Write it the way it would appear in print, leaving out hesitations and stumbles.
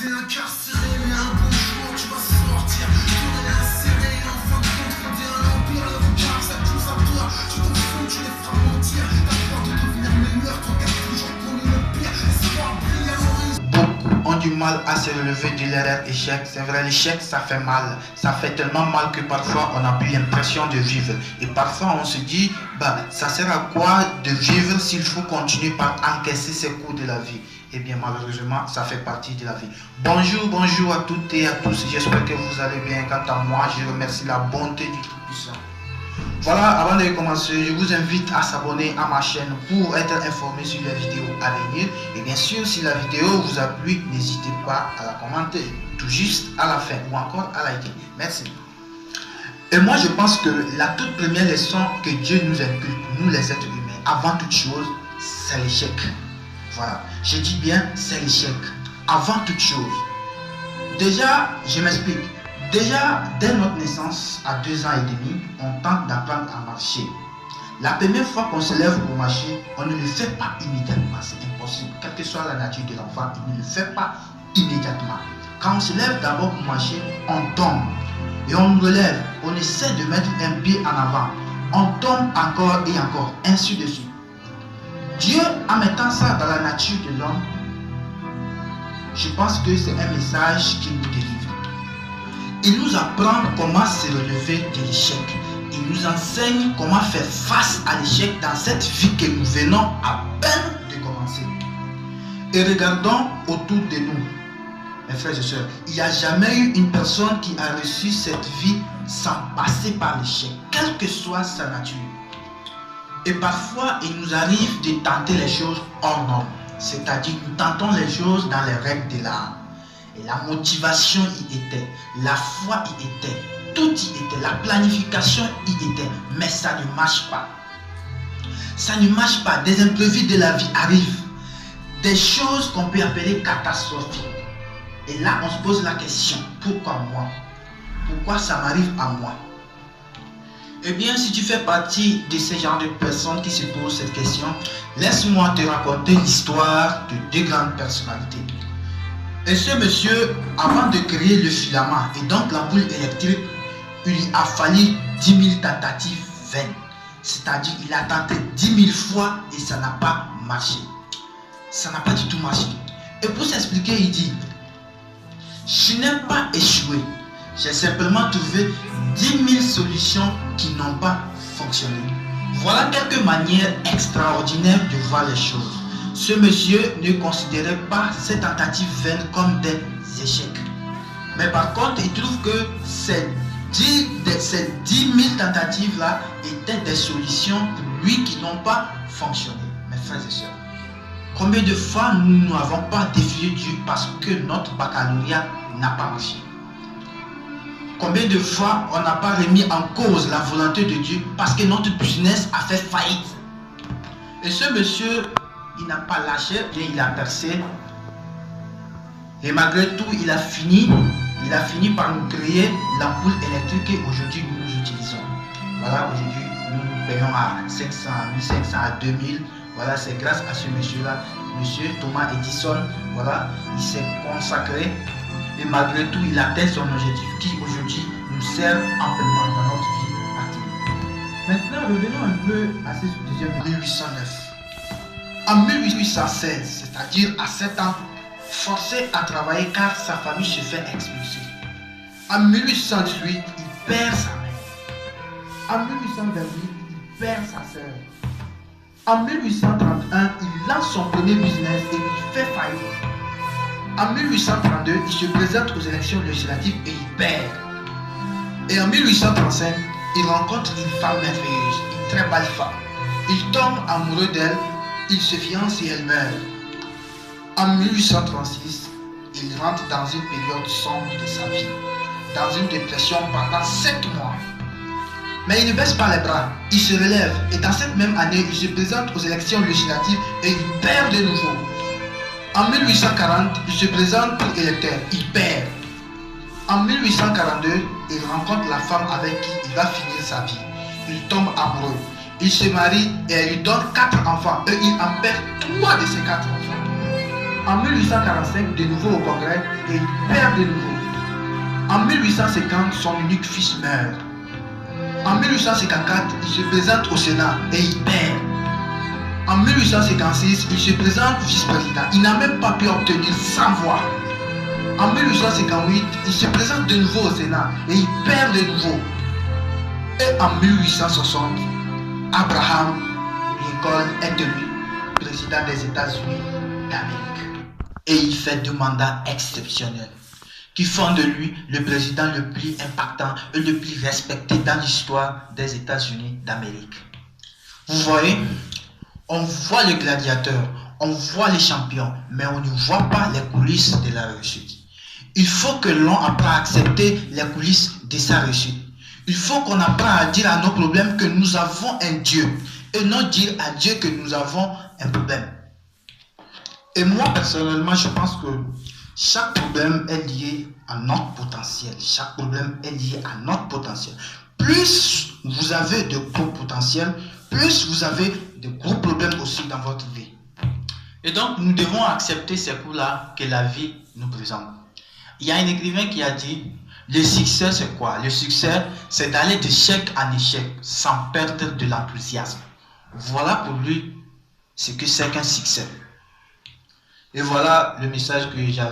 T'es incarcéré, mais un beau jour tu vas sortir. Tourner inséré, en fin de compte, fonder un empire. Le regard, ça touche à toi. Tu t'en fous, tu les feras mentir. T'as peur de devenir meilleur, tu regardes toujours pour le pire. Espoir brille à l'horizon. Beaucoup ont du mal à se relever de leur échec. C'est vrai, l'échec, ça fait mal. Ça fait tellement mal que parfois on n'a plus l'impression de vivre. Et parfois on se dit, ça sert à quoi de vivre s'il faut continuer par encaisser ces coups de la vie? Eh bien, malheureusement, ça fait partie de la vie. Bonjour à toutes et à tous. J'espère que vous allez bien. Quant à moi, je remercie la bonté du Tout-Puissant. Voilà, avant de commencer, je vous invite à s'abonner à ma chaîne pour être informé sur les vidéos à venir. Et bien sûr, si la vidéo vous a plu, n'hésitez pas à la commenter, tout juste à la fin, ou encore à liker. Merci. Et moi, je pense que la toute première leçon que Dieu nous inculque, nous les êtres humains, avant toute chose, c'est l'échec. Voilà, je dis bien, c'est l'échec. Avant toute chose. Déjà, je m'explique. Déjà, dès notre naissance, à 2 ans et demi, on tente d'apprendre à marcher. La première fois qu'on se lève pour marcher, on ne le fait pas immédiatement. C'est impossible. Quelle que soit la nature de l'enfant, il ne le fait pas immédiatement. Quand on se lève d'abord pour marcher, on tombe. Et on nous relève. On essaie de mettre un pied en avant. On tombe encore et encore, ainsi de suite. Dieu, en mettant ça dans la nature de l'homme, je pense que c'est un message qu'il nous délivre. Il nous apprend comment se relever de l'échec. Il nous enseigne comment faire face à l'échec dans cette vie que nous venons à peine de commencer. Et regardons autour de nous, mes frères et sœurs, il n'y a jamais eu une personne qui a reçu cette vie sans passer par l'échec, quelle que soit sa nature. Et parfois, il nous arrive de tenter les choses hors norme. C'est-à-dire, nous tentons les choses dans les règles de l'art. Et la motivation y était, la foi y était, tout y était, la planification y était. Mais ça ne marche pas. Ça ne marche pas. Des imprévus de la vie arrivent. Des choses qu'on peut appeler catastrophiques. Et là, on se pose la question, pourquoi moi? Pourquoi ça m'arrive à moi? Eh bien, si tu fais partie de ces genres de personnes qui se posent cette question, laisse-moi te raconter l'histoire de 2 grandes personnalités. Et ce monsieur, avant de créer le filament et donc l'ampoule électrique, il lui a fallu 10 000 tentatives vaines. C'est-à-dire qu'il a tenté 10 000 fois et ça n'a pas marché. Ça n'a pas du tout marché. Et pour s'expliquer, il dit, je n'ai pas échoué. J'ai simplement trouvé 10 000 solutions qui n'ont pas fonctionné. Voilà quelques manières extraordinaires de voir les choses. Ce monsieur ne considérait pas ces tentatives vaines comme des échecs. Mais par contre, il trouve que ces 10 000 tentatives-là étaient des solutions pour lui qui n'ont pas fonctionné. Mes frères et sœurs, combien de fois nous n'avons pas défié Dieu parce que notre baccalauréat n'a pas marché? Combien de fois on n'a pas remis en cause la volonté de Dieu parce que notre business a fait faillite? Et ce monsieur, il n'a pas lâché, il a percé. Et malgré tout, il a fini par nous créer l'ampoule électrique qu'aujourd'hui nous utilisons. Voilà, aujourd'hui nous payons à 500, 1500, à 2000. Voilà, c'est grâce à ce monsieur-là, monsieur Thomas Edison. Voilà, il s'est consacré. Et malgré tout, il atteint son objectif qui aujourd'hui nous sert amplement dans notre vie active. Maintenant, revenons un peu à ce deuxième 1809. En 1816, c'est-à-dire à 7 ans, forcé à travailler car sa famille se fait expulser. En 1818, il perd sa mère. En 1828, il perd sa sœur. En 1831, il lance son premier business et il fait faillite. En 1832, il se présente aux élections législatives et il perd. Et en 1835, il rencontre une femme merveilleuse, une très belle femme. Il tombe amoureux d'elle, il se fiance et elle meurt. En 1836, il rentre dans une période sombre de sa vie, dans une dépression pendant 7 mois. Mais il ne baisse pas les bras, il se relève et dans cette même année, il se présente aux élections législatives et il perd de nouveau. En 1840, il se présente pour électeur, il perd. En 1842, il rencontre la femme avec qui il va finir sa vie. Il tombe amoureux. Il se marie et elle lui donne 4 enfants. Et il en perd 3 de ces 4 enfants. En 1845, de nouveau au Congrès, et il perd de nouveau. En 1850, son unique fils meurt. En 1854, il se présente au Sénat et il perd. En 1856, il se présente vice-président. Il n'a même pas pu obtenir 100 voix. En 1858, il se présente de nouveau au Sénat et il perd de nouveau. Et en 1860, Abraham Lincoln est élu président des États-Unis d'Amérique. Et il fait 2 mandats exceptionnels qui font de lui le président le plus impactant et le plus respecté dans l'histoire des États-Unis d'Amérique. Vous voyez, on voit le gladiateur, on voit les champions, mais on ne voit pas les coulisses de la réussite. Il faut que l'on apprenne à accepter les coulisses de sa réussite. Il faut qu'on apprenne à dire à nos problèmes que nous avons un Dieu et non dire à Dieu que nous avons un problème. Et moi, personnellement, je pense que chaque problème est lié à notre potentiel. Chaque problème est lié à notre potentiel. Plus vous avez de gros potentiel, plus vous avez de gros problèmes aussi dans votre vie. Et donc, nous devons accepter ces coups-là que la vie nous présente. Il y a un écrivain qui a dit, le succès c'est quoi? Le succès, c'est d'aller d'échec en échec sans perdre de l'enthousiasme. Voilà pour lui ce que c'est qu'un succès. Et voilà le message que j'avais.